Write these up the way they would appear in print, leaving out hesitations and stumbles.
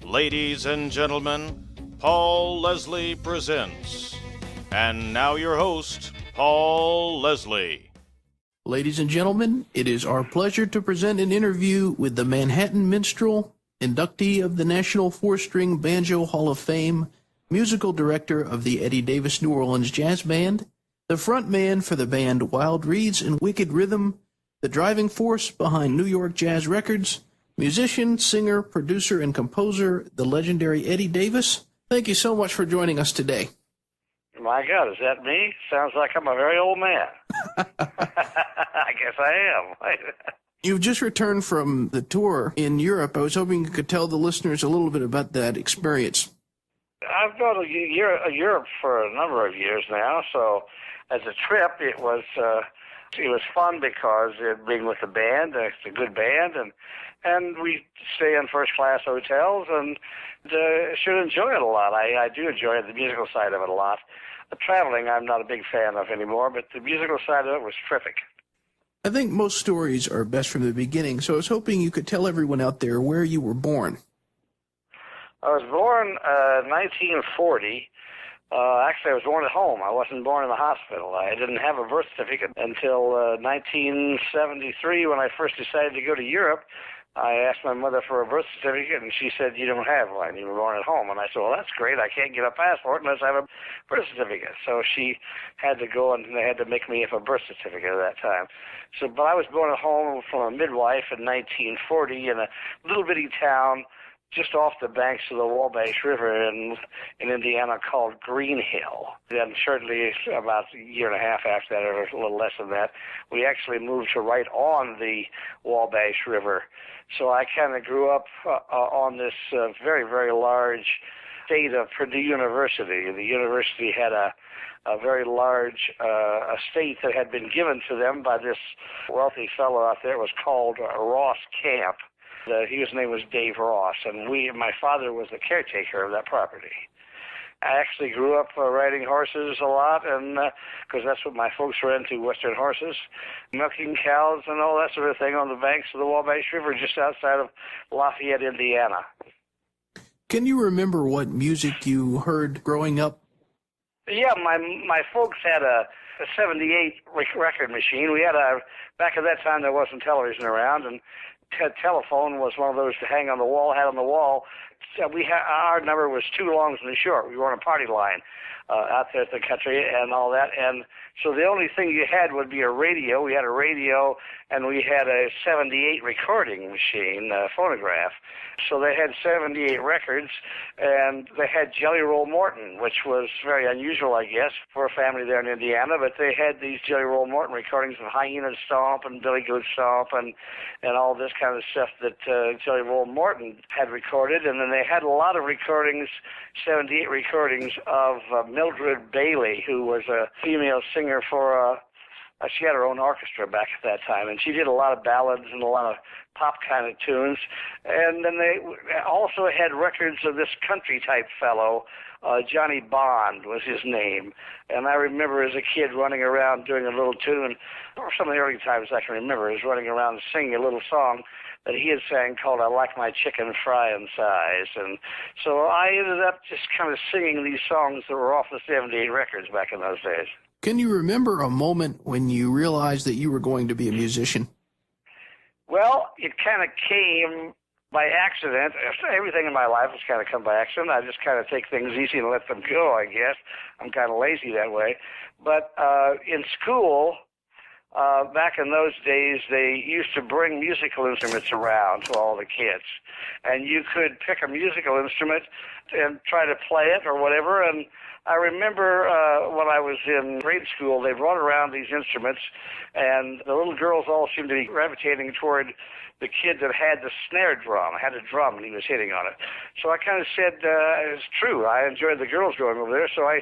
Ladies and gentlemen, Paul Leslie presents. And now your host, Paul Leslie. Ladies and gentlemen, it is our pleasure to present an interview with the Manhattan Minstrel, inductee of the National Four-String Banjo Hall of Fame, musical director of the Eddy Davis New Orleans Jazz Band, the frontman for the band Wild Reeds and Wicked Rhythm, the driving force behind New York Jazz Records, musician, singer, producer, and composer, the legendary Eddy Davis. Thank you so much for joining us today. My God, is that me? Sounds like I'm a very old man. I guess I am. You've just returned from the tour in Europe. I was hoping you could tell the listeners a little bit about that experience. I've gone to Europe for a number of years now, so as a trip, it was fun because being with the band, it's a good band, and we stay in first-class hotels and should enjoy it a lot. I do enjoy the musical side of it a lot. The traveling I'm not a big fan of anymore, but the musical side of it was terrific. I think most stories are best from the beginning, so I was hoping you could tell everyone out there where you were born. I was born 1940. Actually, I was born at home. I wasn't born in the hospital. I didn't have a birth certificate until 1973 when I first decided to go to Europe. I asked my mother for a birth certificate, and she said, "You don't have one. You were born at home." And I said, "Well, that's great. I can't get a passport unless I have a birth certificate." So she had to go, and they had to make me up a birth certificate at that time. But I was born at home from a midwife in 1940 in a little bitty town just off the banks of the Wabash River in Indiana called Green Hill. Then shortly, about a year and a half after that, or a little less than that, we actually moved to right on the Wabash River. So I kind of grew up on this very, very large estate of Purdue University. The university had a very large estate that had been given to them by this wealthy fellow out there. It was called Ross Camp. His name was Dave Ross, and my father was the caretaker of that property. I actually grew up riding horses a lot, and because that's what my folks were into, Western horses, milking cows and all that sort of thing on the banks of the Wabash River just outside of Lafayette, Indiana. Can you remember what music you heard growing up? Yeah, my folks had a 78 record machine. We had back at that time there wasn't television around, and telephone was one of those to hang on the wall, had on the wall. Our number was 2 longs and a short. We were on a party line out there at the country and all that. And so the only thing you had would be a radio. We had a radio, and we had a 78 recording machine, phonograph. So they had 78 records, and they had Jelly Roll Morton, which was very unusual, I guess, for a family there in Indiana. But they had these Jelly Roll Morton recordings of Hyena Stomp and Billy Goat Stomp and all this kind of stuff that Jelly Roll Morton had recorded. And then they had a lot of recordings, 78 recordings of Mildred Bailey, who was a female singer for she had her own orchestra back at that time, and she did a lot of ballads and a lot of pop kind of tunes. And then they also had records of this country-type fellow, Johnny Bond was his name. And I remember as a kid running around doing a little tune, or some of the early times I can remember, is running around and singing a little song that he had sang called "I Like My Chicken Frying Size." And so I ended up just kind of singing these songs that were off the 78 records back in those days. Can you remember a moment when you realized that you were going to be a musician? Well, it kind of came by accident. Everything in my life has kind of come by accident. I just kind of take things easy and let them go, I guess. I'm kind of lazy that way. But in school, back in those days, they used to bring musical instruments around to all the kids. And you could pick a musical instrument and try to play it or whatever. And I remember when I was in grade school, they brought around these instruments, and the little girls all seemed to be gravitating toward the kid that had the snare drum, had a drum, and he was hitting on it. So I kind of said, it's true, I enjoyed the girls going over there, so I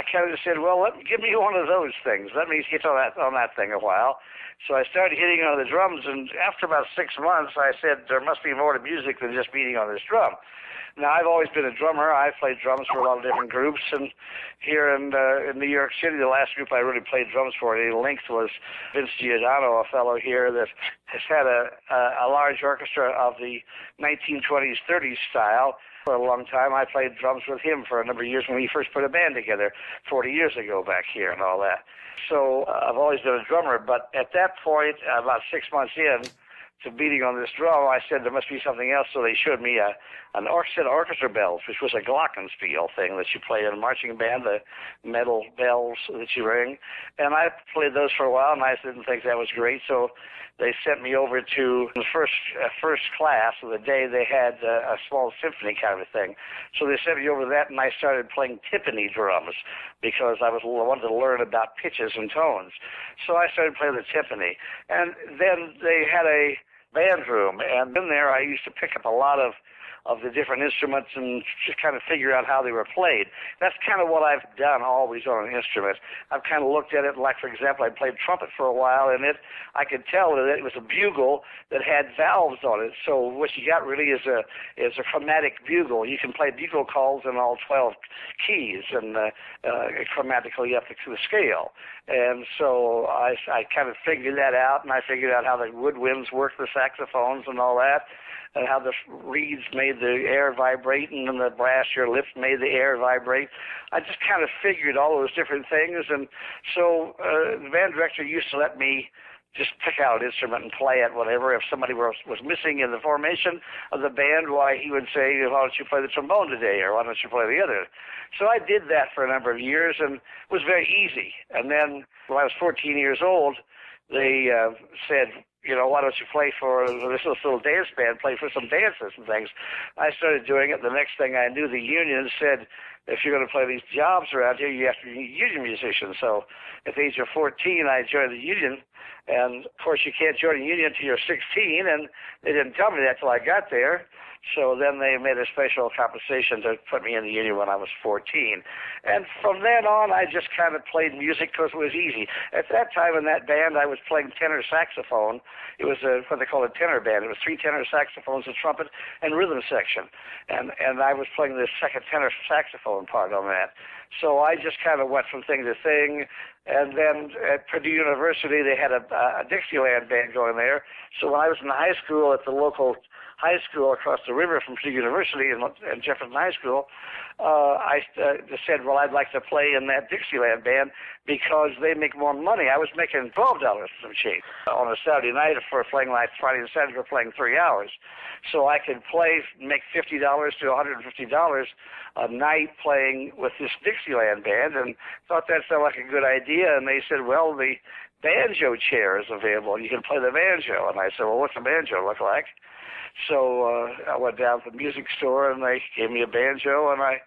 kind of said, well, give me one of those things. Let me hit on that thing a while. So I started hitting on the drums, and after about 6 months, I said, there must be more to music than just beating on this drum. Now, I've always been a drummer. I've played drums for a lot of different groups, and here in New York City, the last group I really played drums for at any length was Vince Giordano, a fellow here that has had a large orchestra of the 1920s, 30s style for a long time. I played drums with him for a number of years when we first put a band together 40 years ago back here and all that. So I've always been a drummer, but at that point, about 6 months in to beating on this drum, I said there must be something else, so they showed me an set of orchestra bells, which was a glockenspiel thing that you play in a marching band, the metal bells that you ring. And I played those for a while, and I didn't think that was great, so they sent me over to the first class of the day. They had a small symphony kind of a thing. So they sent me over to that, and I started playing timpani drums because I wanted to learn about pitches and tones. So I started playing the timpani. And then they had a band room, and in there I used to pick up a lot of the different instruments and just kind of figure out how they were played. That's kind of what I've done always on an instrument. I've kind of looked at it, like, for example, I played trumpet for a while, and I could tell that it was a bugle that had valves on it. So what you got really is a chromatic bugle. You can play bugle calls in all 12 keys and chromatically up to the scale. And so I kind of figured that out, and I figured out how the woodwinds work the saxophones and all that, and how the reeds made the air vibrate, and then the brass, your lips, made the air vibrate. I just kind of figured all those different things, and so the band director used to let me just pick out an instrument and play it, whatever. If somebody was missing in the formation of the band, why, he would say, why don't you play the trombone today, or why don't you play the other? So I did that for a number of years, and it was very easy. And then when I was 14 years old, they said, why don't you play for this little dance band, play for some dances and things. I started doing it. The next thing I knew, the union said, if you're going to play these jobs around here, you have to be a union musician. So at the age of 14, I joined the union. And, of course, you can't join a union until you're 16, and they didn't tell me that till I got there. So then they made a special compensation to put me in the union when I was 14. And from then on, I just kind of played music because it was easy. At that time in that band, I was playing tenor saxophone. It was what they call a tenor band. It was 3 tenor saxophones, a trumpet, and rhythm section. And I was playing the second tenor saxophone part on that. So I just kind of went from thing to thing. And then at Purdue University, they had a Dixieland band going there. So when I was in high school at the local high school across the river from Purdue University and Jefferson High School, I just said, well, I'd like to play in that Dixieland band because they make more money. I was making $12 some change on a Saturday night for playing, like Friday and Saturday for playing 3 hours. So I could make $50 to $150 a night playing with this Dixieland band, and thought that sounded like a good idea. And they said, well, the banjo chair is available. You can play the banjo. And I said, well, what's a banjo look like? So I went down to the music store, and they gave me a banjo, and I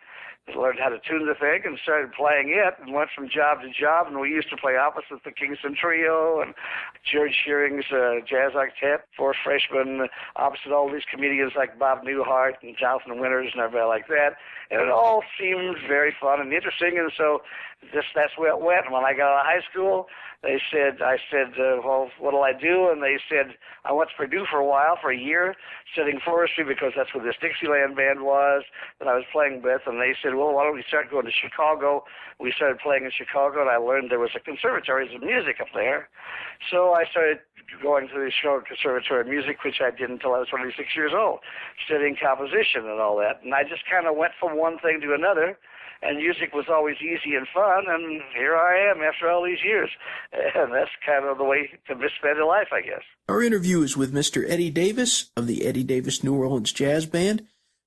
learned how to tune the thing and started playing it, and went from job to job. And we used to play opposite the Kingston Trio and George Shearing's Jazz Octet, 4 freshmen, opposite all these comedians like Bob Newhart and Jonathan Winters and everybody like that. And it all seemed very fun and interesting, and so that's where it went. And when I got out of high school, I said, well, what'll I do? And they said, I went to Purdue for a while, for a year, studying forestry because that's where this Dixieland band was that I was playing with. And they said, well, why don't we start going to Chicago? We started playing in Chicago, and I learned there was a conservatory of music up there. So I started going to the Chicago Conservatory of Music, which I did until I was 26 years old, studying composition and all that. And I just kind of went from one thing to another. And music was always easy and fun, and here I am after all these years. And that's kind of the way to spend a life, I guess. Our interview is with Mr. Eddy Davis of the Eddy Davis New Orleans Jazz Band.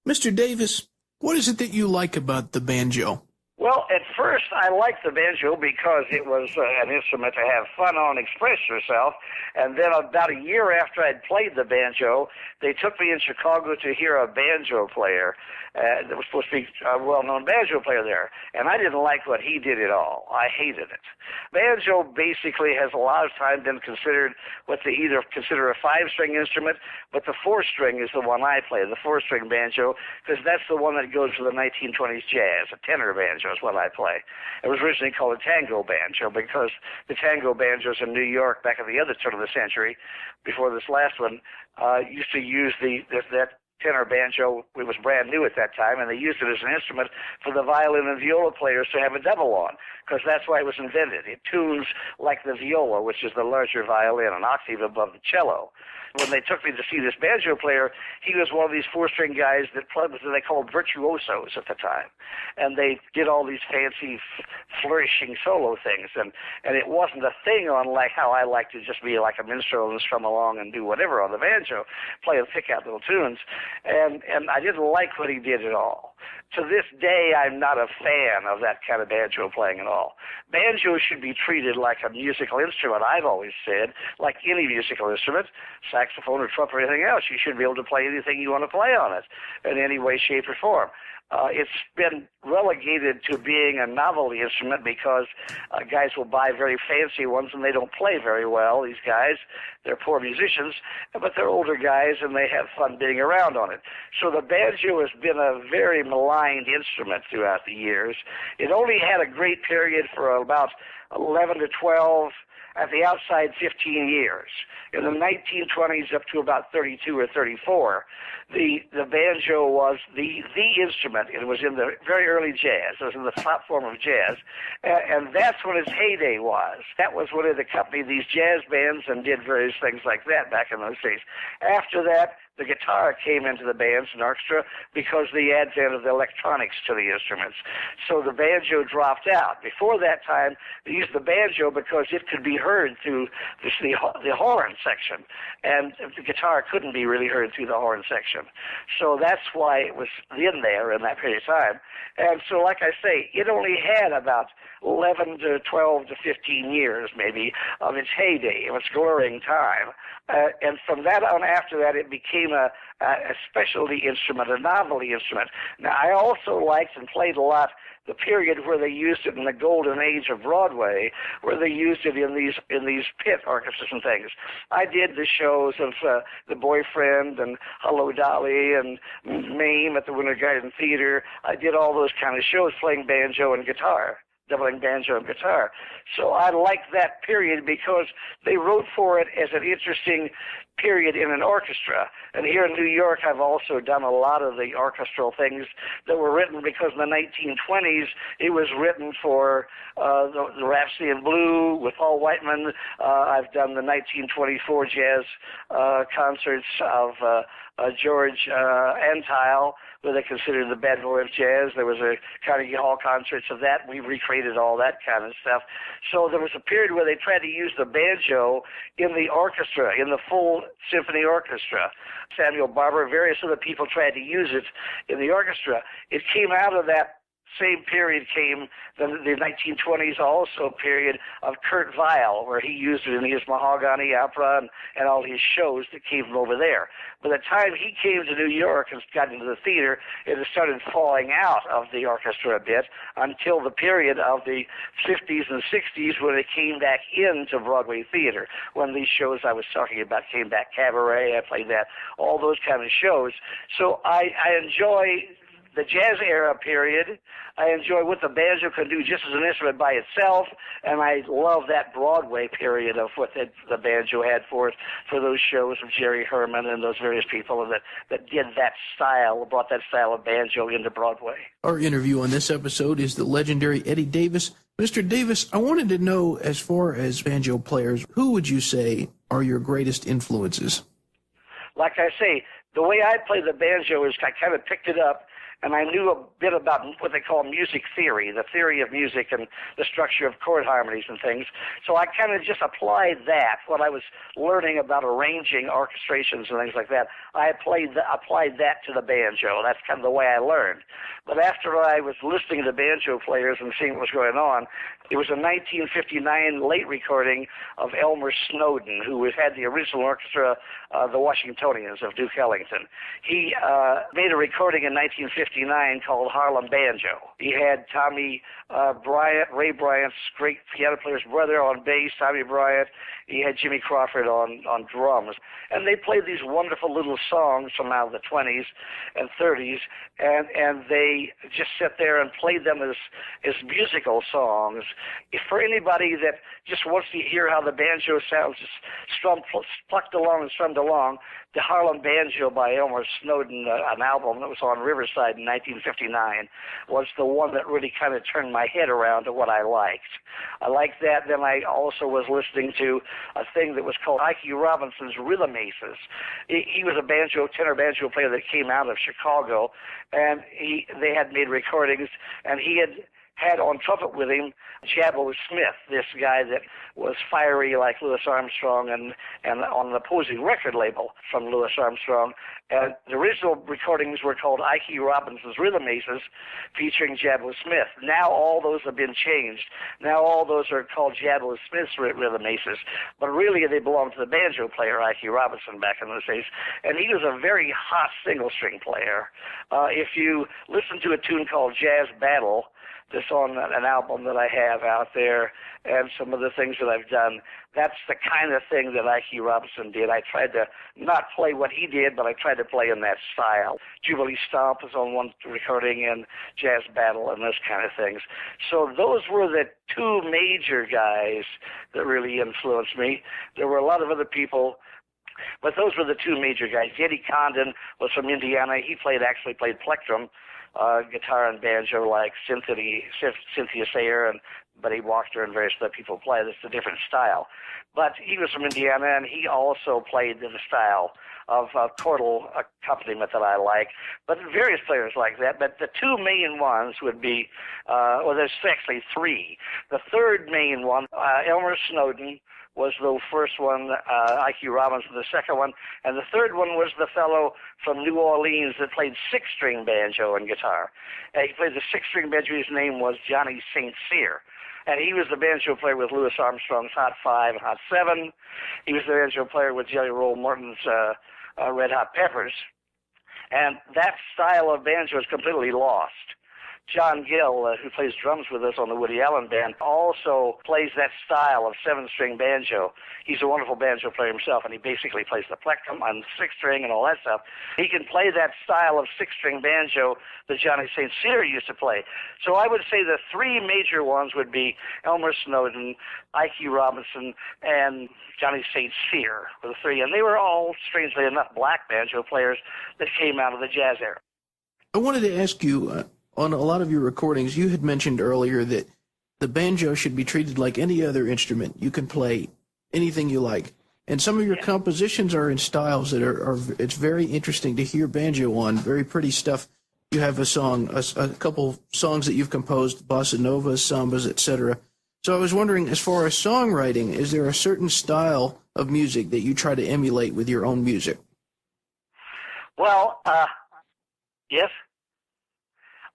Mr. Davis, what is it that you like about the banjo? Well, at first, I liked the banjo because it was an instrument to have fun on, express yourself. And then about a year after I'd played the banjo, they took me in Chicago to hear a banjo player. There was supposed to be a well-known banjo player there. And I didn't like what he did at all. I hated it. Banjo basically has a lot of time been considered what they either consider a 5-string instrument, but the 4-string is the one I play, the 4-string banjo, because that's the one that goes for the 1920s jazz, a tenor banjo is what I play. It was originally called a tango banjo because the tango banjos in New York back at the other turn of the century, before this last one, used to use that tenor banjo. It was brand new at that time, and they used it as an instrument for the violin and viola players to have a double on, because that's why it was invented. It tunes like the viola, which is the larger violin, an octave above the cello. When they took me to see this banjo player, he was one of these four-string guys that played what they called virtuosos at the time. And they did all these fancy, flourishing solo things. And it wasn't a thing on like how I like to just be like a minstrel and strum along and do whatever on the banjo, play and pick out little tunes. And I didn't like what he did at all. To this day, I'm not a fan of that kind of banjo playing at all. Banjo should be treated like a musical instrument, I've always said, like any musical instrument, saxophone or trumpet or anything else. You should be able to play anything you want to play on it in any way, shape, or form. It's been relegated to being a novelty instrument because guys will buy very fancy ones and they don't play very well, these guys. They're poor musicians, but they're older guys and they have fun being around on it. So the banjo has been a very maligned instrument throughout the years. It only had a great period for about 11 to 12, at the outside 15 years. In the 1920s up to about 32 or 34, the banjo was the instrument. It was in the very early jazz. It was in the top form of jazz. And that's when its heyday was. That was when it accompanied these jazz bands and did various things like that back in those days. After that, the guitar came into the bands and orchestra because of the advent of the electronics to the instruments. So the banjo dropped out. Before that time, they used the banjo because it could be heard through the horn section, and the guitar couldn't be really heard through the horn section. So that's why it was in there in that period of time. And so, like I say, it only had about 11 to 12 to 15 years, maybe, of its heyday, of its glowing time. And from that on after that, it became a specialty instrument, a novelty instrument. Now, I also liked and played a lot the period where they used it in the golden age of Broadway, where they used it in these pit orchestras and things. I did the shows of The Boyfriend and Hello Dolly and Mame at the Winter Garden Theater. I did all those kind of shows playing banjo and guitar, doubling banjo and guitar. So I liked that period because they wrote for it as an interesting period in an orchestra. And here in New York, I've also done a lot of the orchestral things that were written because in the 1920s, it was written for the Rhapsody in Blue with Paul Whiteman. I've done the 1924 jazz concerts of George Antheil, where they considered the bad boy of jazz. There was a Carnegie Hall concerts of that. We recreated all that kind of stuff. So there was a period where they tried to use the banjo in the orchestra, in the full symphony orchestra. Samuel Barber, various other people tried to use it in the orchestra. It came out of that same period came the 1920s also period of Kurt Weill, where he used it in his Mahogany Opera and all his shows that came from over there. By the time he came to New York and got into the theater, it had started falling out of the orchestra a bit until the period of the 50s and 60s when it came back into Broadway theater, when these shows I was talking about came back. Cabaret, I played that, all those kind of shows. So I enjoy the jazz era period. I enjoy what the banjo can do just as an instrument by itself, and I love that Broadway period of what the banjo had for those shows of Jerry Herman and those various people that did that style, brought that style of banjo into Broadway. Our interview on this episode is the legendary Eddy Davis. Mr. Davis, I wanted to know, as far as banjo players, who would you say are your greatest influences? Like I say, the way I play the banjo is I kind of picked it up, and I knew a bit about what they call music theory, the theory of music and the structure of chord harmonies and things. So I kind of just applied that, what I was learning about arranging orchestrations and things like that. I applied that to the banjo. That's kind of the way I learned. But after I was listening to banjo players and seeing what was going on, it was a 1959 late recording of Elmer Snowden, who had the original orchestra, the Washingtonians of Duke Ellington. He made a recording in 1959 called Harlem Banjo. He had Tommy Bryant, Ray Bryant's great piano player's brother, on bass, Tommy Bryant. He had Jimmy Crawford on drums. And they played these wonderful little songs from out of the 20s and 30s, and they just sat there and played them as musical songs. For anybody that just wants to hear how the banjo sounds, just plucked along and strummed along, the Harlem Banjo by Elmer Snowden, an album that was on Riverside in 1959, was the one that really kind of turned my head around to what I liked. I liked that. Then I also was listening to a thing that was called Ike Robinson's Rhythm Aces. He was a tenor banjo player that came out of Chicago, and they had made recordings, and he had on trumpet with him Jabbo Smith, this guy that was fiery like Louis Armstrong and on an opposing record label from Louis Armstrong. And the original recordings were called Ike Robinson's Rhythm Aces, featuring Jabbo Smith. Now all those have been changed. Now all those are called Jabbo Smith's Rhythm Aces, but really they belong to the banjo player Ike Robinson back in those days. And he was a very hot single-string player. If you listen to a tune called Jazz Battle, that's on an album that I have out there, and some of the things that I've done, that's the kind of thing that Ike Robinson did. I tried to not play what he did, but I tried to play in that style. Jubilee Stomp is on one recording, and Jazz Battle, and those kind of things. So those were the two major guys that really influenced me. There were a lot of other people, but those were the two major guys. Eddie Condon was from Indiana. He actually played plectrum, guitar and banjo like Cynthia Sayer and Buddy Wachter and various other people play. That's a different style. But he was from Indiana, and he also played in the style of chordal accompaniment that I like. But various players like that. But the two main ones would be, there's actually three. The third main one, Elmer Snowden, was the first one, Ike Robinson, the second one, and the third one was the fellow from New Orleans that played six-string banjo and guitar. He played the six-string banjo. His name was Johnny St. Cyr, and he was the banjo player with Louis Armstrong's Hot 5 and Hot 7. He was the banjo player with Jelly Roll Morton's Red Hot Peppers, and that style of banjo is completely lost. John Gill, who plays drums with us on the Woody Allen Band, also plays that style of seven-string banjo. He's a wonderful banjo player himself, and he basically plays the plectrum on six-string and all that stuff. He can play that style of six-string banjo that Johnny St. Cyr used to play. So I would say the three major ones would be Elmer Snowden, Ike Robinson, and Johnny St. Cyr were the three. And they were all, strangely enough, black banjo players that came out of the jazz era. I wanted to ask you, on a lot of your recordings, you had mentioned earlier that the banjo should be treated like any other instrument. You can play anything you like. And some of your compositions are in styles that it's very interesting to hear banjo on, very pretty stuff. You have a couple songs that you've composed, bossa novas, sambas, etc. So I was wondering, as far as songwriting, is there a certain style of music that you try to emulate with your own music? Well, yes.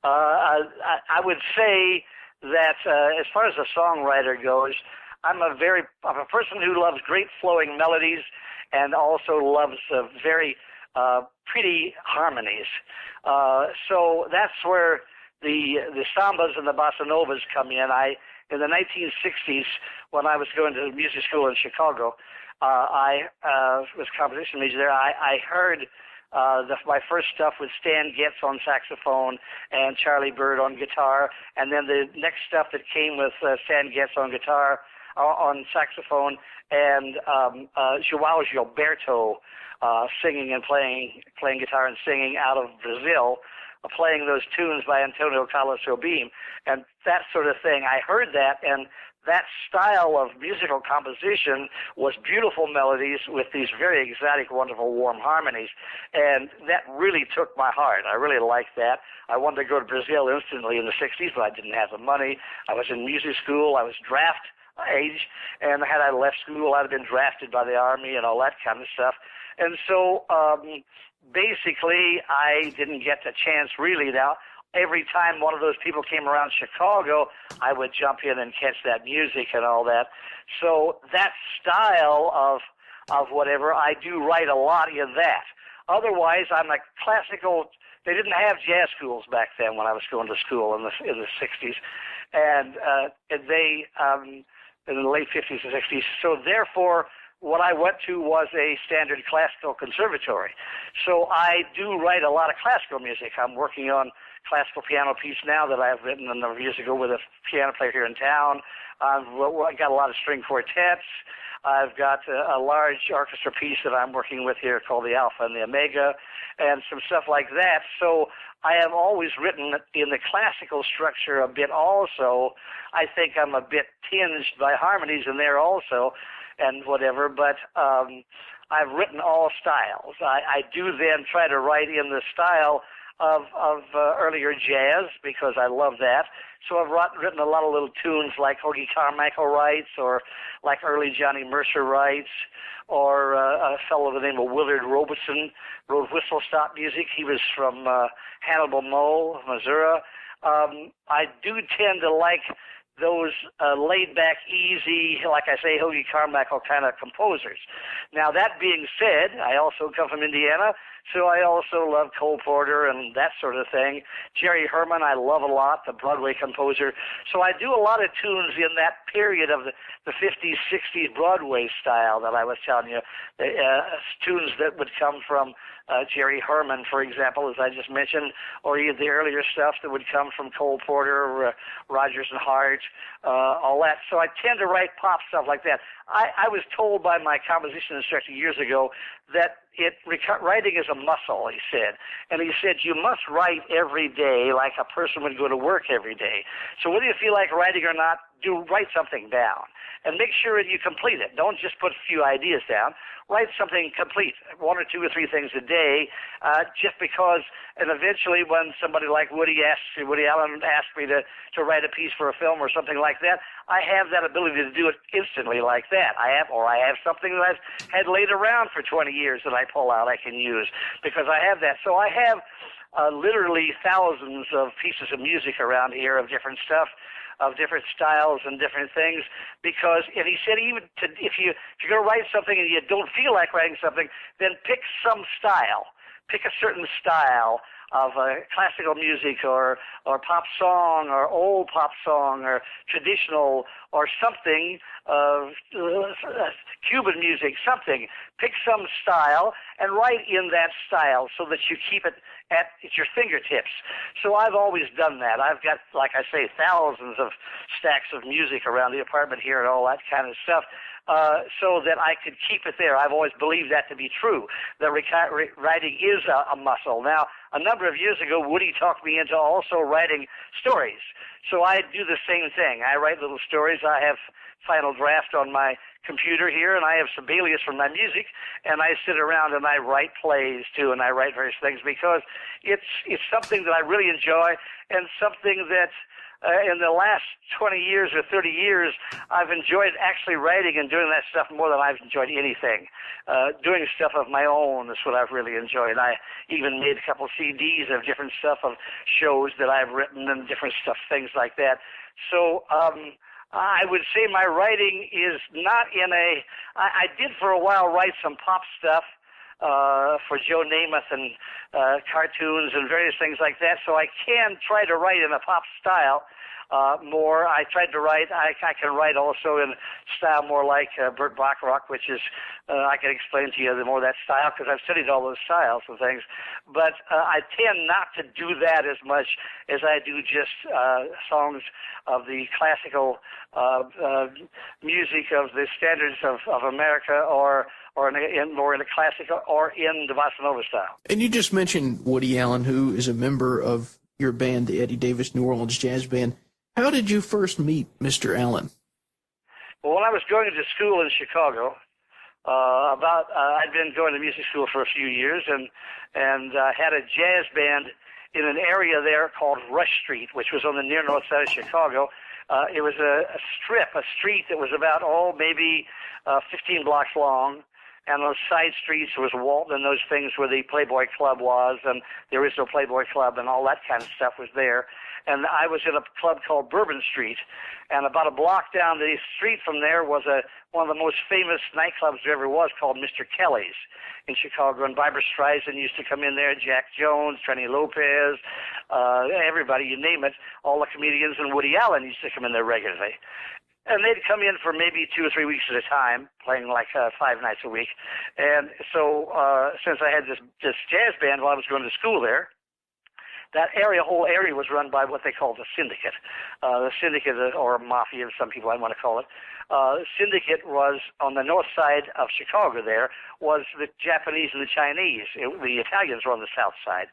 I would say that as far as a songwriter goes, I'm a person who loves great flowing melodies and also loves very pretty harmonies. So that's where the sambas and the bossa novas come in. In the 1960s, when I was going to music school in Chicago, I was a composition major there. I heard my first stuff with Stan Getz on saxophone and Charlie Bird on guitar, and then the next stuff that came with Stan Getz on guitar, on saxophone, and João Gilberto singing and playing guitar and singing out of Brazil, playing those tunes by Antonio Carlos Jobim, and that sort of thing. I heard that, and that style of musical composition was beautiful melodies with these very exotic, wonderful, warm harmonies, and that really took my heart. I really liked that. I wanted to go to Brazil instantly in the 60s, but I didn't have the money. I was in music school. I was draft age, and had I left school, I'd have been drafted by the Army and all that kind of stuff. And so basically, I didn't get the chance really. Now, every time one of those people came around Chicago, I would jump in and catch that music and all that. So that style of whatever, I do write a lot in that. Otherwise, I'm a classical. They didn't have jazz schools back then when I was going to school in the 60s, and they in the late 50s and 60s. So therefore, what I went to was a standard classical conservatory. So I do write a lot of classical music. I'm working on classical piano piece now that I've written a number of years ago with a piano player here in town. I got a lot of string quartets. I've got a large orchestra piece that I'm working with here called the Alpha and the Omega, and some stuff like that. So I have always written in the classical structure a bit also. I think I'm a bit tinged by harmonies in there also and whatever, but I've written all styles. I do then try to write in the style of earlier jazz because I love that. So I've written a lot of little tunes like Hoagy Carmichael writes, or like early Johnny Mercer writes, or a fellow by the name of Willard Robeson wrote whistle stop music. He was from Hannibal Mo, Missouri. I do tend to like those laid-back, easy, like I say, Hoagy Carmichael kind of composers. Now, that being said, I also come from Indiana, so I also love Cole Porter and that sort of thing. Jerry Herman I love a lot, the Broadway composer. So I do a lot of tunes in that period of the 50s, 60s Broadway style that I was telling you, tunes that would come from Jerry Herman, for example, as I just mentioned, or the earlier stuff that would come from Cole Porter, Rodgers and Hart, all that. So I tend to write pop stuff like that. I was told by my composition instructor years ago that writing is a muscle, he said. And he said, you must write every day like a person would go to work every day. So whether you feel like writing or not, write something down. And make sure that you complete it. Don't just put a few ideas down. Write something complete, 1 or 2 or 3 things a day, just because, and eventually when somebody like Woody Allen asked me to write a piece for a film or something like that, I have that ability to do it instantly like that. I have something that I've had laid around for 20 years that I pull out I can use because I have that. So I have literally thousands of pieces of music around here of different stuff, of different styles and different things, because, and he said, even if you're going to write something and you don't feel like writing something, then pick some style. Pick a certain style of classical music or pop song or old pop song or traditional or something of Cuban music, something. Pick some style and write in that style so that you keep it at your fingertips. So I've always done that. I've got, like I say, thousands of stacks of music around the apartment here and all that kind of stuff. So that I could keep it there. I've always believed that to be true, that writing is a muscle. Now, a number of years ago, Woody talked me into also writing stories. So I do the same thing. I write little stories. I have Final Draft on my computer here, and I have Sibelius from my music, and I sit around and I write plays, too, and I write various things because it's something that I really enjoy and something that in the last 20 years or 30 years, I've enjoyed actually writing and doing that stuff more than I've enjoyed anything. Doing stuff of my own is what I've really enjoyed. I even made a couple CDs of different stuff of shows that I've written and different stuff, things like that. So I would say my writing is not in a... I did for a while write some pop stuff for Joe Namath and cartoons and various things like that, so I can try to write in a pop style more. I tried to write, I can write also in style more like Burt Bacharach, which is, I can explain to you the more that style because I've studied all those styles and things, but I tend not to do that as much as I do just songs of the classical music of the standards of America or more in the classical or in the bossa nova style. And you just mentioned Woody Allen, who is a member of your band, the Eddy Davis New Orleans Jazz Band. How did you first meet Mr. Allen? Well, when I was going to school in Chicago, I'd been going to music school for a few years and had a jazz band in an area there called Rush Street, which was on the near north side of Chicago. It was a street that was about, maybe 15 blocks long. And those side streets was Walton and those things where the Playboy Club was, and the original Playboy Club and all that kind of stuff was there. And I was in a club called Bourbon Street, and about a block down the street from there was one of the most famous nightclubs there ever was called Mr. Kelly's in Chicago. And Barbra Streisand used to come in there, Jack Jones, Trenny Lopez, everybody, you name it, all the comedians, and Woody Allen used to come in there regularly. And they'd come in for maybe 2 or 3 weeks at a time, playing like 5 nights a week. And so since I had this jazz band while I was going to school there, that whole area was run by what they called the syndicate. The syndicate, or mafia, some people might want to call it. Syndicate was on the north side of Chicago. There was the Japanese and the Chinese. The Italians were on the south side.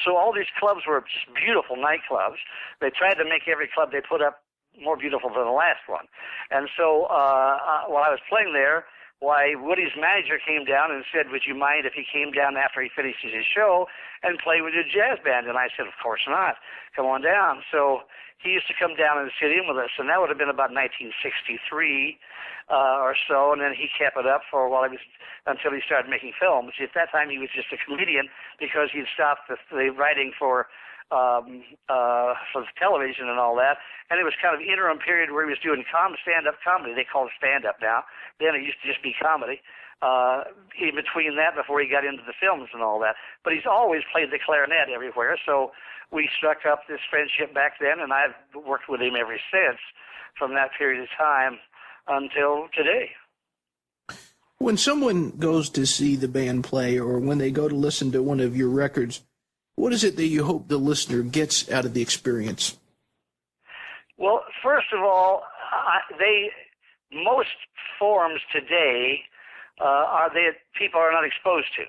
So all these clubs were just beautiful nightclubs. They tried to make every club they put up more beautiful than the last one. And so while I was playing there, Woody's manager came down and said, would you mind if he came down after he finishes his show and play with your jazz band? And I said, of course not. Come on down. So he used to come down and sit in with us, and that would have been about 1963 or so, and then he kept it up for a while until he started making films. At that time, he was just a comedian because he'd stopped the writing for the television and all that, and it was kind of an interim period where he was doing stand-up comedy. They call it stand-up now. Then it used to just be comedy. In between that, before he got into the films and all that. But he's always played the clarinet everywhere, so we struck up this friendship back then, and I've worked with him ever since from that period of time until today. When someone goes to see the band play, or when they go to listen to one of your records, what is it that you hope the listener gets out of the experience? Well, first of all, most forms today people are not exposed to.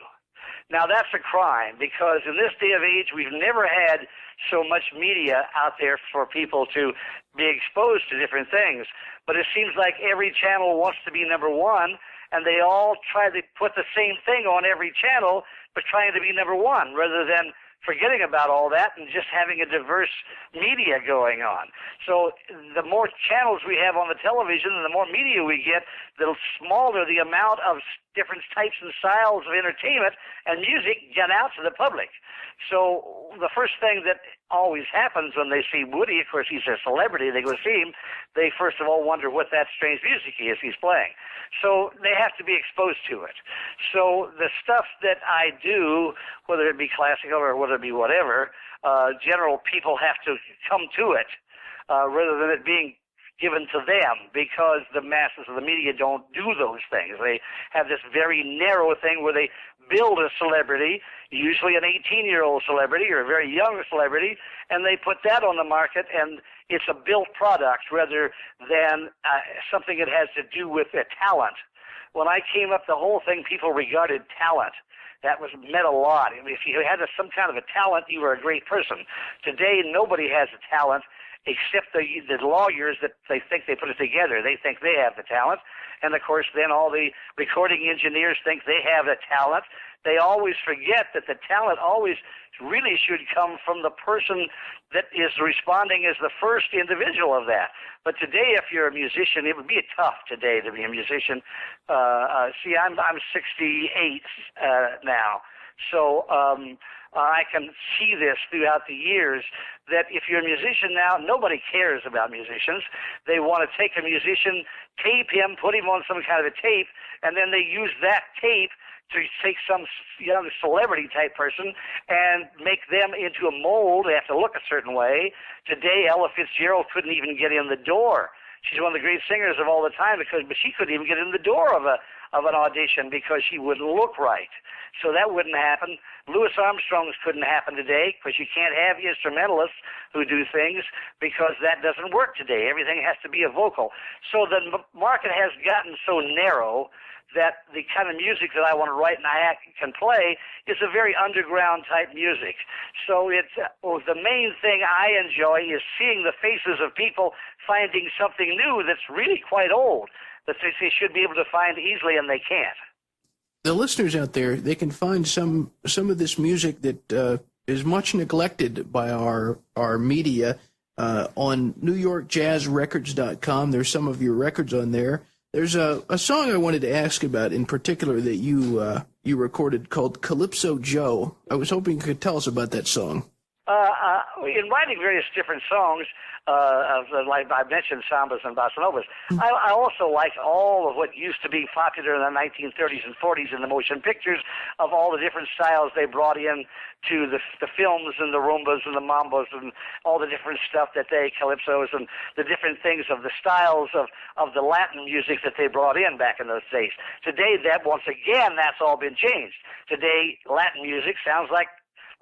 Now, that's a crime, because in this day of age, we've never had so much media out there for people to be exposed to different things. But it seems like every channel wants to be number one, and they all try to put the same thing on every channel, but trying to be number one, rather than forgetting about all that and just having a diverse media going on. So the more channels we have on the television and the more media we get, the smaller the amount of different types and styles of entertainment and music get out to the public. So the first thing that always happens when they see Woody, of course he's a celebrity, they go see him, they first of all wonder what that strange music is he's playing. So they have to be exposed to it. So the stuff that I do, whether it be classical or whether it be whatever, general people have to come to it rather than it being given to them, because the masses of the media don't do those things. They have this very narrow thing where they build a celebrity, usually an 18-year-old celebrity or a very young celebrity, and they put that on the market, and it's a built product rather than something that has to do with a talent. When I came up, the whole thing, people regarded talent. That meant a lot. If you had some kind of a talent, you were a great person. Today, nobody has a talent except the lawyers that they think they put it together. They think they have the talent. And, of course, then all the recording engineers think they have the talent. They always forget that the talent always really should come from the person that is responding as the first individual of that. But today, if you're a musician, it would be tough today to be a musician. See, I'm 68 now. So I can see this throughout the years, that if you're a musician now, nobody cares about musicians. They want to take a musician, tape him, put him on some kind of a tape, and then they use that tape to take some young celebrity-type person and make them into a mold. They have to look a certain way. Today, Ella Fitzgerald couldn't even get in the door. She's one of the great singers of all the time, but she couldn't even get in the door of an audition because she wouldn't look right. So that wouldn't happen. Louis Armstrong's couldn't happen today, because you can't have instrumentalists who do things, because that doesn't work today. Everything has to be a vocal. So the market has gotten so narrow that the kind of music that I want to write and I can play is a very underground type music. So the main thing I enjoy is seeing the faces of people finding something new that's really quite old, that they should be able to find easily, and they can't. The listeners out there, they can find some of this music that is much neglected by our media on NewYorkJazzRecords.com. There's some of your records on there. There's a song I wanted to ask about in particular that you recorded called Calypso Joe. I was hoping you could tell us about that song. In writing various different songs, like I mentioned, sambas and bossa novas, I also like all of what used to be popular in the 1930s and 40s in the motion pictures, of all the different styles they brought in to the films, and the rumbas and the mambos and all the different stuff calypsos and the different things of the styles of the Latin music that they brought in back in those days. Today, once again, that's all been changed. Today, Latin music sounds like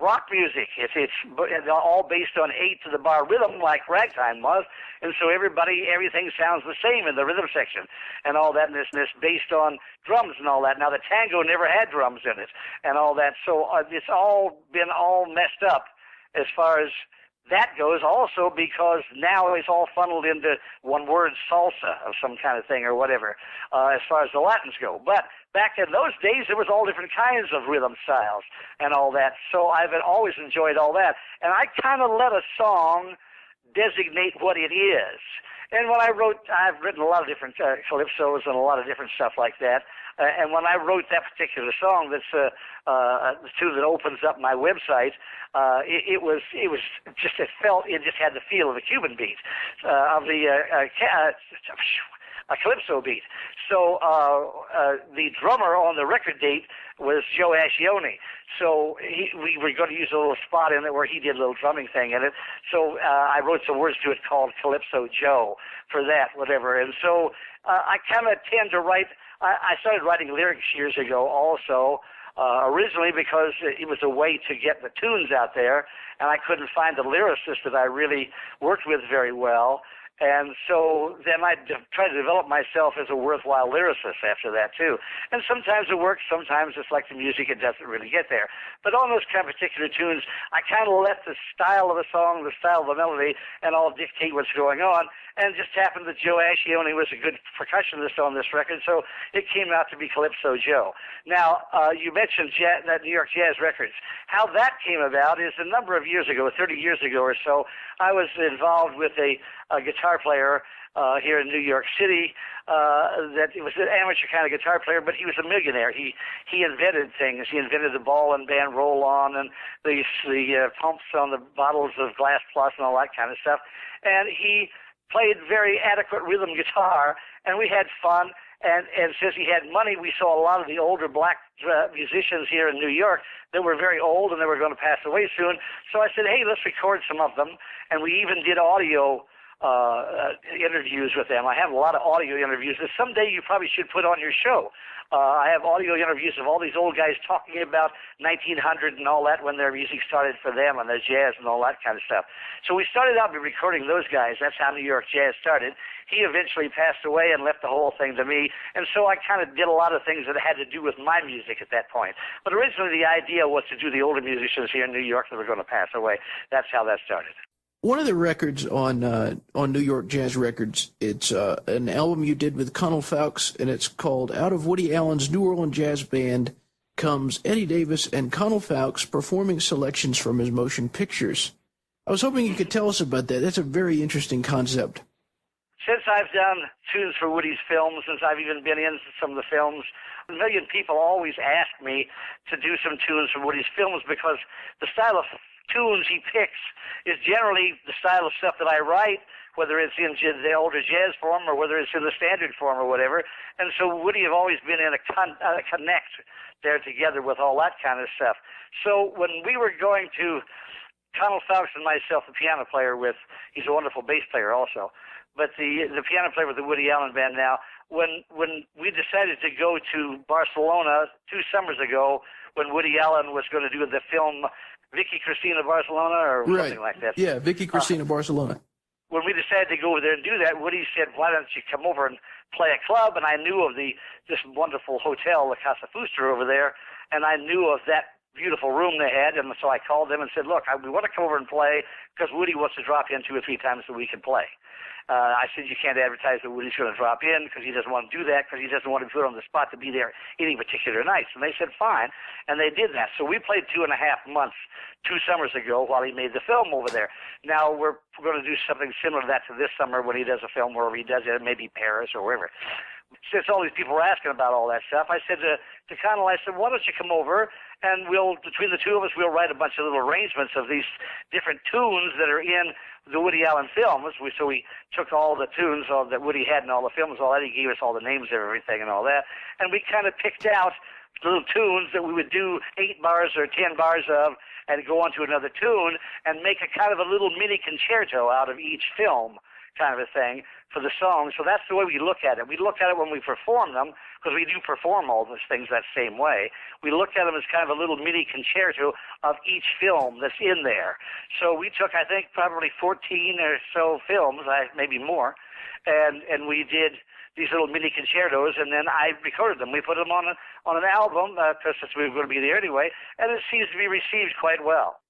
rock music. It's all based on 8-to-the-bar rhythm like ragtime was, and so everything sounds the same in the rhythm section and all that, and it's based on drums and all that. Now, the tango never had drums in it and all that, so it's all been all messed up as far as that goes, also because now it's all funneled into one word, salsa of some kind of thing or whatever, as far as the Latins go. But back in those days, there was all different kinds of rhythm styles and all that. So I've always enjoyed all that. And I kind of let a song designate what it is. And when I've written a lot of different calypsos and a lot of different stuff like that. And when I wrote that particular song, that's the tune that opens up my website, it just had the feel of a Cuban beat, of a calypso beat. So the drummer on the record date was Joe Ascione. So we were going to use a little spot in it where he did a little drumming thing in it. So I wrote some words to it called Calypso Joe for that, whatever. And so I kind of tend to write. I started writing lyrics years ago also, originally because it was a way to get the tunes out there, and I couldn't find the lyricist that I really worked with very well. And so then I try to develop myself as a worthwhile lyricist after that, too. And sometimes it works. Sometimes it's like the music, it doesn't really get there. But on those kind of particular tunes, I kind of let the style of the song, the style of the melody, and all dictate what's going on. And it just happened that Joe Ascione was a good percussionist on this record, so it came out to be Calypso Joe. Now, you mentioned that New York Jazz Records. How that came about is a number of years ago, 30 years ago or so, I was involved with a guitar player here in New York City. That it was an amateur kind of guitar player, but he was a millionaire. He invented things. He invented the ball and band roll-on and the pumps on the bottles of Glass Plus and all that kind of stuff. And he played very adequate rhythm guitar, and we had fun. And since he had money, we saw a lot of the older black musicians here in New York that were very old and they were going to pass away soon. So I said, hey, let's record some of them. And we even did audio interviews with them. I have a lot of audio interviews that someday you probably should put on your show. I have audio interviews of all these old guys talking about 1900 and all that when their music started for them and their jazz and all that kind of stuff. So we started out by recording those guys. That's how New York Jazz started. He eventually passed away and left the whole thing to me, and so I kind of did a lot of things that had to do with my music at that point. But originally the idea was to do the older musicians here in New York that were going to pass away. That's how that started. One of the records on New York Jazz Records, it's an album you did with Colonel Fowkes, and it's called Out of Woody Allen's New Orleans Jazz Band Comes Eddy Davis and Colonel Fowkes performing selections from his motion pictures. I was hoping you could tell us about that. That's a very interesting concept. Since I've done tunes for Woody's films, since I've even been in some of the films, a million people always ask me to do some tunes for Woody's films because the style of tunes he picks is generally the style of stuff that I write, whether it's in the older jazz form or whether it's in the standard form or whatever. And so Woody have always been in a connect there together with all that kind of stuff. So when we were going to Colonel Fowkes and myself, the piano player he's a wonderful bass player also, but the piano player with the Woody Allen Band now, when we decided to go to Barcelona 2 summers ago when Woody Allen was going to do the film Vicky Cristina Barcelona or something like that. Yeah, Vicky Cristina Barcelona. When we decided to go over there and do that, Woody said, why don't you come over and play a club? And I knew of this wonderful hotel, the Casa Fuster over there, and I knew of that beautiful room they had, and so I called them and said, look, we want to come over and play because Woody wants to drop in 2 or 3 times a week and play. I said, you can't advertise that Woody's going to drop in because he doesn't want to do that because he doesn't want to be put on the spot to be there any particular nights. And they said, fine. And they did that. So we played 2.5 months 2 summers ago while he made the film over there. Now we're going to do something similar to that to this summer when he does a film wherever he does it, maybe Paris or wherever. Since all these people were asking about all that stuff, I said to Connell, I said, why don't you come over and between the two of us, we'll write a bunch of little arrangements of these different tunes that are in the Woody Allen films. So we took all the tunes that Woody had in all the films. Eddie gave us all the names of everything and all that. And we kind of picked out little tunes that we would do 8 bars or 10 bars of and go on to another tune and make a kind of a little mini concerto out of each film kind of a thing for the song. So that's the way we look at it. We look at it when we perform them, because we do perform all those things that same way. We look at them as kind of a little mini concerto of each film that's in there. So we took, I think, probably 14 or so films, maybe more, and we did these little mini concertos, and then I recorded them. We put them on an album, because we were going to be there anyway, and it seems to be received quite well.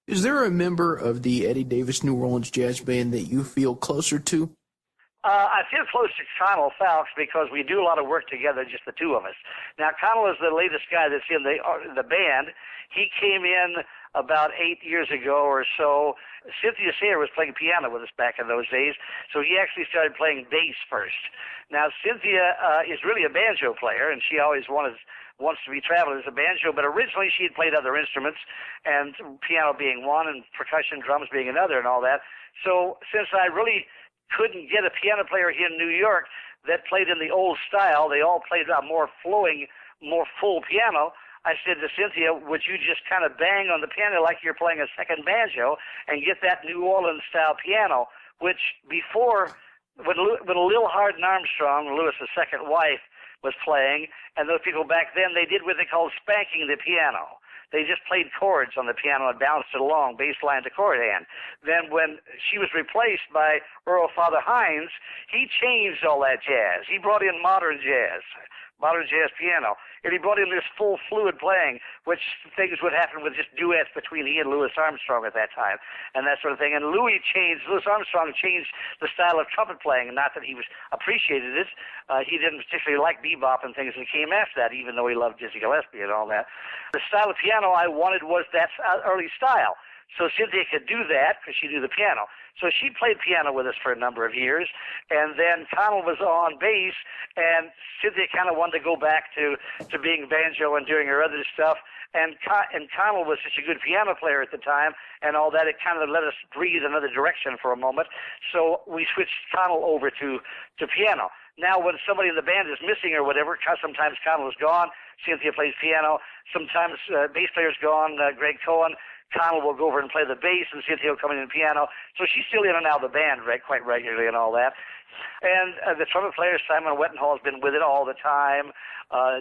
Is there a member of the Eddy Davis New Orleans Jazz Band that you feel closer to? I feel close to Connell Fowlks because we do a lot of work together, just the two of us. Now, Connell is the latest guy that's in the band. He came in about 8 years ago or so. Cynthia Sayre was playing piano with us back in those days, so he actually started playing bass first. Now, Cynthia is really a banjo player, and she always wants to be traveling as a banjo, but originally she had played other instruments, and piano being one, and percussion, drums being another, and all that. So since I really couldn't get a piano player here in New York that played in the old style, they all played a more flowing, more full piano, I said to Cynthia, would you just kind of bang on the piano like you're playing a second banjo and get that New Orleans-style piano, which before, when Lil Hardin Armstrong, Louis's second wife, was playing, and those people back then, they did what they called spanking the piano. They just played chords on the piano and bounced it along, bass line to chord hand. Then when she was replaced by Earl Father Hines, he changed all that jazz. He brought in modern jazz piano. And he brought in this full fluid playing, which things would happen with just duets between he and Louis Armstrong at that time, and that sort of thing. And Louis Armstrong changed the style of trumpet playing, not that he appreciated it. He didn't particularly like bebop and things that came after that, even though he loved Dizzy Gillespie and all that. The style of piano I wanted was that early style. So Cynthia could do that because she knew the piano. So she played piano with us for a number of years, and then Connell was on bass, and Cynthia kind of wanted to go back to being banjo and doing her other stuff. And Connell was such a good piano player at the time and all that, it kind of let us breathe another direction for a moment. So we switched Connell over to piano. Now when somebody in the band is missing or whatever, sometimes Connell is gone, Cynthia plays piano. Sometimes bass player's gone, Greg Cohen. Connell will go over and play the bass, and Cynthia will come in piano. So she's still in and out of the band quite regularly and all that. And the trumpet player, Simon Wettenhall, has been with it all the time.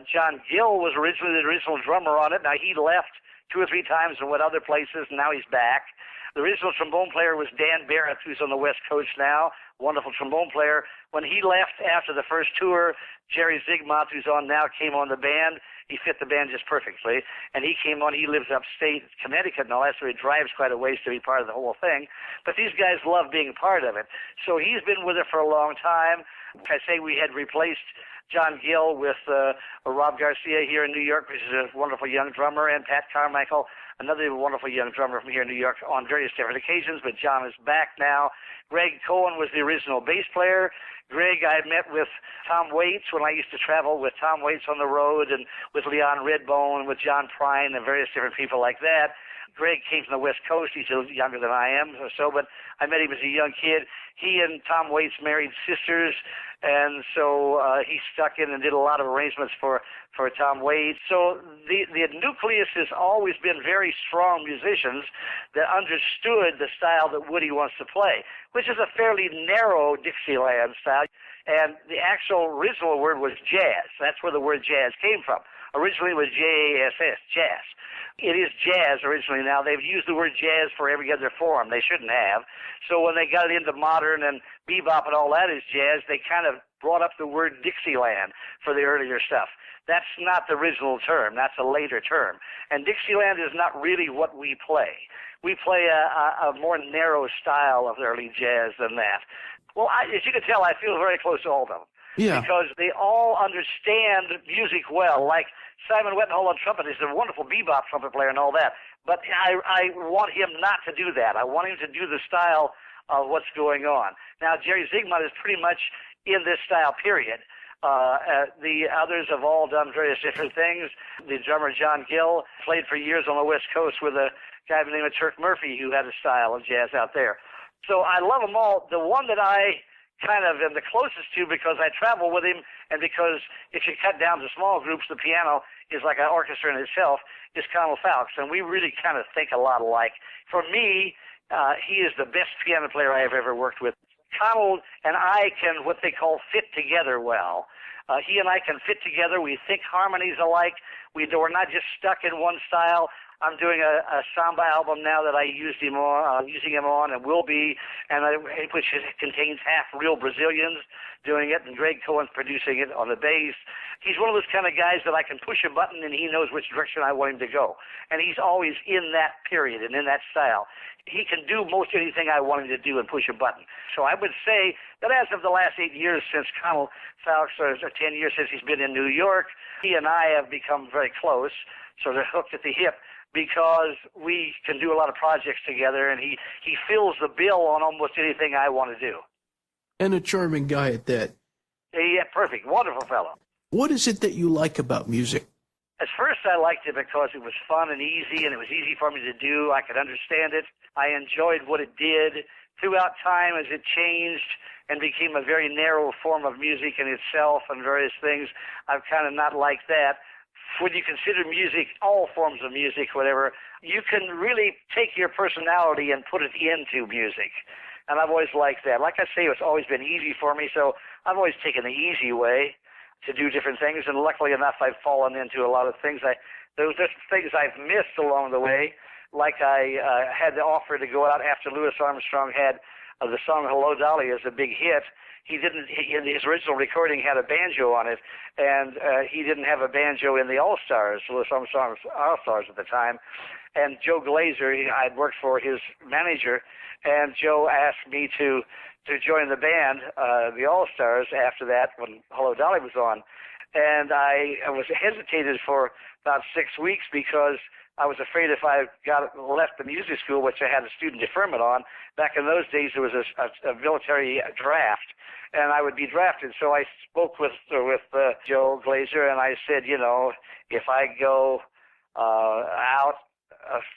John Gill was originally the original drummer on it. Now, he left 2 or 3 times and went other places, and now he's back. The original trombone player was Dan Barrett, who's on the West Coast now, wonderful trombone player. When he left after the first tour, Jerry Zygmunt, who's on now, came on the band. He fit the band just perfectly, and he came on. He lives upstate Connecticut and all that, so he drives quite a ways to be part of the whole thing. But these guys love being part of it. So he's been with it for a long time. I say we had replaced John Gill with Rob Garcia here in New York, which is a wonderful young drummer, and Pat Carmichael, another wonderful young drummer from here in New York on various different occasions, but John is back now. Greg Cohen was the original bass player. Greg, I met with Tom Waits when I used to travel with Tom Waits on the road and with Leon Redbone, with John Prine and various different people like that. Greg came from the West Coast. He's younger than I am or so, but I met him as a young kid. He and Tom Waits married sisters, and so he stuck in and did a lot of arrangements for Tom Waits. So the nucleus has always been very strong musicians that understood the style that Woody wants to play, which is a fairly narrow Dixieland style. And the actual original word was jazz. That's where the word jazz came from. Originally it was J-A-S-S, jazz. It is jazz originally. Now, they've used the word jazz for every other form. They shouldn't have. So when they got into modern and bebop and all that is jazz, they kind of brought up the word Dixieland for the earlier stuff. That's not the original term. That's a later term. And Dixieland is not really what we play. We play a more narrow style of early jazz than that. Well, as you can tell, I feel very close to all of them. Yeah. Because they all understand music well. Like Simon Wettenhall on trumpet is a wonderful bebop trumpet player and all that. But I want him not to do that. I want him to do the style of what's going on. Now, Jerry Zygmunt is pretty much in this style, period. The others have all done various different things. The drummer John Gill played for years on the West Coast with a guy by the name of Turk Murphy who had a style of jazz out there. So I love them all. The one that I kind of am the closest to because I travel with him and because if you cut down to small groups, the piano is like an orchestra in itself, is Connell Fowlks. And we really kind of think a lot alike. For me, he is the best piano player I have ever worked with. Connell and I can what they call fit together well. He and I can fit together. We think harmonies alike. We're not just stuck in one style. I'm doing a samba album now that using him on, and will be, which contains half real Brazilians doing it, and Greg Cohen's producing it on the bass. He's one of those kind of guys that I can push a button and he knows which direction I want him to go. And he's always in that period and in that style. He can do most anything I want him to do and push a button. So I would say that as of the last 8 years since Connell Fowles, or 10 years since he's been in New York, he and I have become very close, so they're hooked at the hip, because we can do a lot of projects together, and he fills the bill on almost anything I want to do. And a charming guy at that. Yeah, perfect. Wonderful fellow. What is it that you like about music? At first, I liked it because it was fun and easy, and it was easy for me to do. I could understand it. I enjoyed what it did. Throughout time, as it changed and became a very narrow form of music in itself and various things, I've kind of not liked that. When you consider music, all forms of music, whatever, you can really take your personality and put it into music. And I've always liked that. Like I say, it's always been easy for me, so I've always taken the easy way to do different things, and luckily enough, I've fallen into a lot of things. There was just things I've missed along the way, like I had the offer to go out after Louis Armstrong had the song Hello Dolly as a big hit. His original recording had a banjo on it, and he didn't have a banjo in the All-Stars, Louis Armstrong's All-Stars at the time. And Joe Glazer, I'd worked for his manager, and Joe asked me to join the band, the All-Stars, after that when Hello Dolly was on. And I was hesitated for about 6 weeks because I was afraid if I left the music school, which I had a student deferment on, back in those days there was a military draft, and I would be drafted. So I spoke with Joe Glazer, and I said, if I go out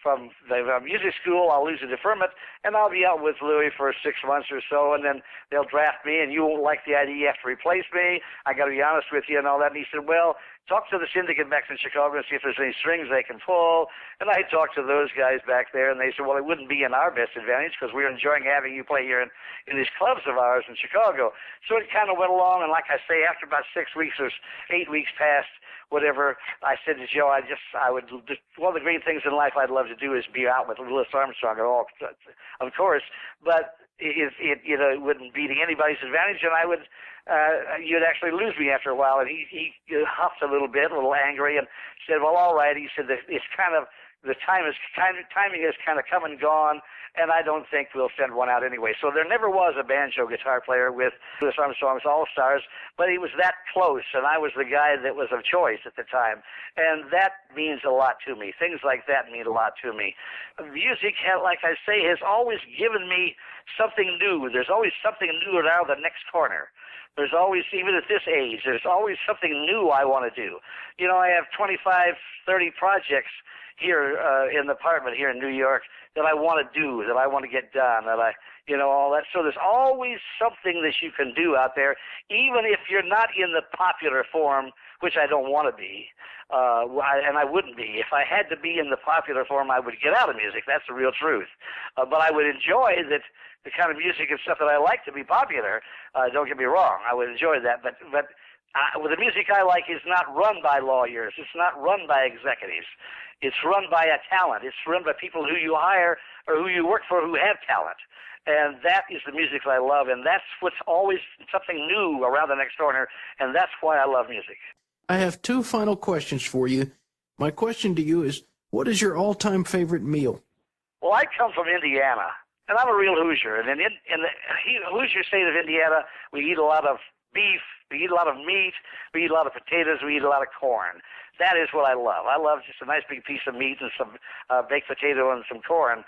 from the music school, I'll lose a deferment, and I'll be out with Louis for 6 months or so, and then they'll draft me, and you won't like the idea. You have to replace me. I got to be honest with you and all that. And he said, well, talk to the syndicate back in Chicago and see if there's any strings they can pull. And I talked to those guys back there, and they said, well, it wouldn't be in our best advantage because we're enjoying having you play here in these clubs of ours in Chicago. So it kind of went along, and like I say, after about 6 weeks or 8 weeks passed, whatever, I said to Joe, one of the great things in life I'd love to do is be out with Louis Armstrong at all, of course, but it wouldn't be to anybody's advantage, and you'd actually lose me after a while. And he huffed a little bit, a little angry, and said, well, all right. He said that the timing has kind of come and gone, and I don't think we'll send one out anyway. So there never was a banjo guitar player with Louis Armstrong's All-Stars, but he was that close, and I was the guy that was of choice at the time. And that means a lot to me. Things like that mean a lot to me. Music, like I say, has always given me something new. There's always something new around the next corner. There's always, even at this age, there's always something new I want to do. I have 25, 30 projects here in the apartment here in New York that I want to do, that I want to get done, all that. So there's always something that you can do out there, even if you're not in the popular form, which I don't want to be, and I wouldn't be. If I had to be in the popular form, I would get out of music. That's the real truth. But I would enjoy the kind of music and stuff that I like to be popular. Don't get me wrong. I would enjoy that. But the music I like is not run by lawyers. It's not run by executives. It's run by a talent. It's run by people who you hire or who you work for who have talent. And that is the music that I love, and that's what's always something new around the next corner, and that's why I love music. I have 2 final questions for you. My question to you is, what is your all-time favorite meal? Well, I come from Indiana, and I'm a real Hoosier. And in the Hoosier state of Indiana, we eat a lot of beef, we eat a lot of meat, we eat a lot of potatoes, we eat a lot of corn. That is what I love. I love just a nice big piece of meat and some baked potato and some corn.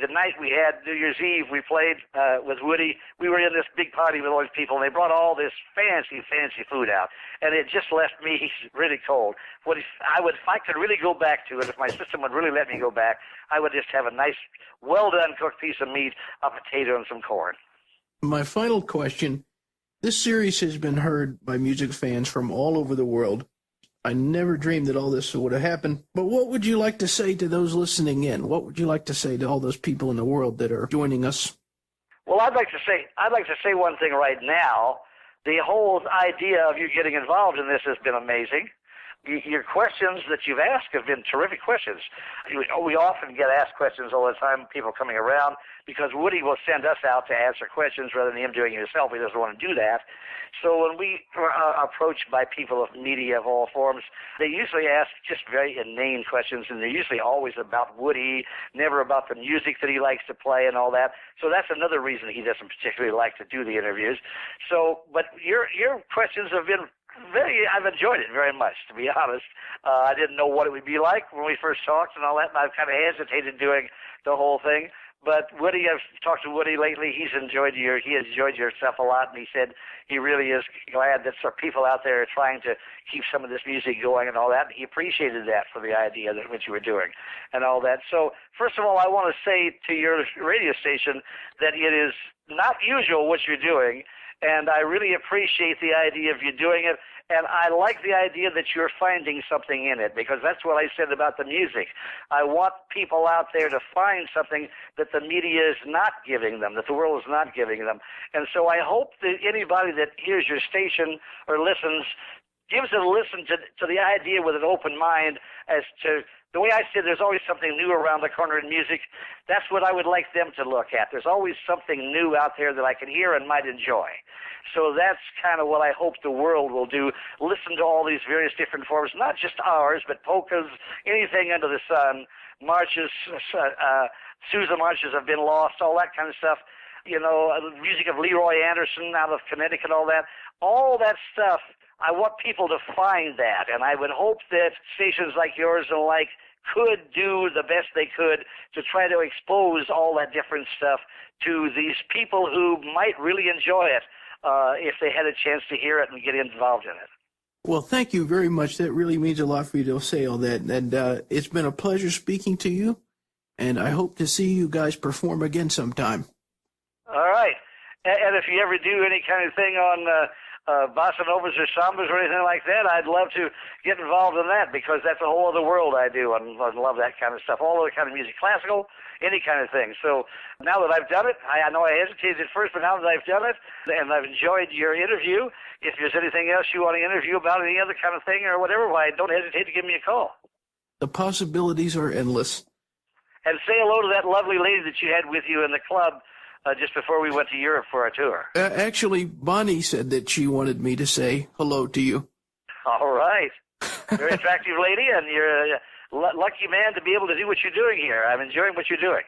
The night we had New Year's Eve, we played with Woody. We were in this big party with all these people, and they brought all this fancy, fancy food out. And it just left me really cold. If I could really go back to it, if my system would really let me go back, I would just have a nice, well-done cooked piece of meat, a potato, and some corn. My final question, this series has been heard by music fans from all over the world. I never dreamed that all this would have happened. But what would you like to say to those listening in? What would you like to say to all those people in the world that are joining us? Well, I'd like to say one thing right now. The whole idea of you getting involved in this has been amazing. Your questions that you've asked have been terrific questions. We often get asked questions all the time, people coming around, because Woody will send us out to answer questions rather than him doing it himself. He doesn't want to do that. So when we are approached by people of media of all forms, they usually ask just very inane questions, and they're usually always about Woody, never about the music that he likes to play and all that. So that's another reason he doesn't particularly like to do the interviews. So, but your questions have been I've enjoyed it very much, to be honest. I didn't know what it would be like when we first talked and all that, and I've kind of hesitated doing the whole thing. But Woody, I've talked to Woody lately. He enjoyed your stuff a lot, and he said he really is glad that some people out there are trying to keep some of this music going and all that. And he appreciated that for the idea that what you were doing and all that. So first of all, I want to say to your radio station that it is not usual what you're doing. And I really appreciate the idea of you doing it, and I like the idea that you're finding something in it, because that's what I said about the music. I want people out there to find something that the media is not giving them, that the world is not giving them. And so I hope that anybody that hears your station or listens gives it a listen to the idea with an open mind as to the way I said, there's always something new around the corner in music. That's what I would like them to look at. There's always something new out there that I can hear and might enjoy. So that's kind of what I hope the world will do. Listen to all these various different forms, not just ours, but polkas, anything under the sun, marches, Sousa marches have been lost, all that kind of stuff. You know, music of Leroy Anderson out of Connecticut, all that stuff. I want people to find that, and I would hope that stations like yours and like could do the best they could to try to expose all that different stuff to these people who might really enjoy it if they had a chance to hear it and get involved in it. Well, thank you very much. That really means a lot for you to say all that. And it's been a pleasure speaking to you, and I hope to see you guys perform again sometime. All right. And if you ever do any kind of thing on bossa novas or sambas or anything like that, I'd love to get involved in that, because that's a whole other world I do. I love that kind of stuff, all other kind of music, classical, any kind of thing. So now that I've done it, I know I hesitated at first, but now that I've done it and I've enjoyed your interview, if there's anything else you want to interview about, any other kind of thing or whatever, why, don't hesitate to give me a call. The possibilities are endless. And say hello to that lovely lady that you had with you in the club just before we went to Europe for our tour. Actually, Bonnie said that she wanted me to say hello to you. All right. Very attractive lady, and you're a lucky man to be able to do what you're doing here. I'm enjoying what you're doing.